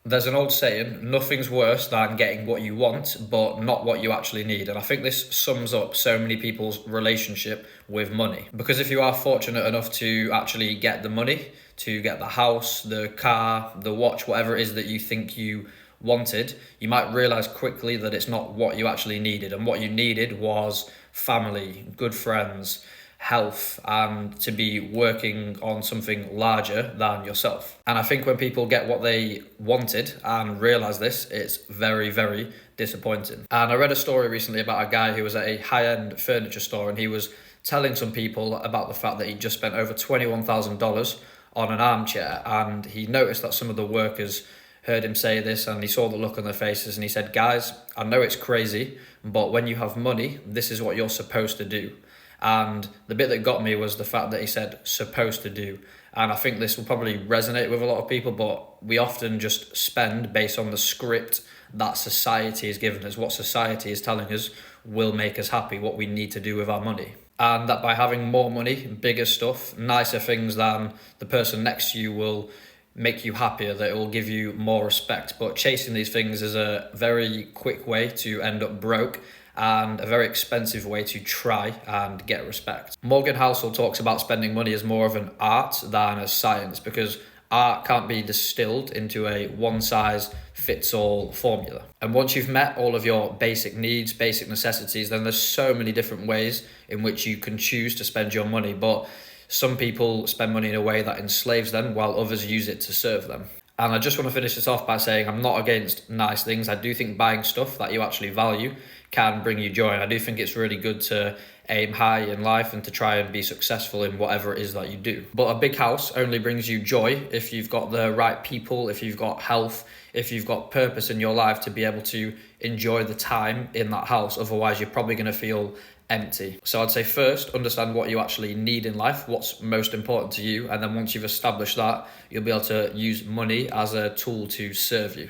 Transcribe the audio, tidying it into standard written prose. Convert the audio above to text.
There's an old saying, nothing's worse than getting what you want, but not what you actually need. And I think this sums up so many people's relationship with money. Because if you are fortunate enough to actually get the money, to get the house, the car, the watch, whatever it is that you think you wanted, you might realize quickly that it's not what you actually needed. And what you needed was family, good friends, health, and to be working on something larger than yourself. And I think when people get what they wanted and realize this, it's very, very disappointing. And I read a story recently about a guy who was at a high-end furniture store, and he was telling some people about the fact that he just spent over $21,000 on an armchair. And he noticed that some of the workers heard him say this, and he saw the look on their faces, and he said, guys, I know it's crazy, but when you have money, this is what you're supposed to do. And the bit that got me was the fact that he said supposed to do. And I think this will probably resonate with a lot of people, but we often just spend based on the script that society has given us, what society is telling us will make us happy, what we need to do with our money. And that by having more money, bigger stuff, nicer things than the person next to you will make you happier, that it will give you more respect. But chasing these things is a very quick way to end up broke and a very expensive way to try and get respect. Morgan Housel talks about spending money as more of an art than a science, because art can't be distilled into a one-size-fits-all formula. And once you've met all of your basic needs, basic necessities, then there's so many different ways in which you can choose to spend your money. But some people spend money in a way that enslaves them, while others use it to serve them. And I just want to finish this off by saying I'm not against nice things. I do think buying stuff that you actually value can bring you joy. And I do think it's really good to aim high in life and to try and be successful in whatever it is that you do. But a big house only brings you joy if you've got the right people, if you've got health, if you've got purpose in your life to be able to enjoy the time in that house. Otherwise, you're probably going to feel empty. So I'd say first, understand what you actually need in life, what's most important to you. And then once you've established that, you'll be able to use money as a tool to serve you.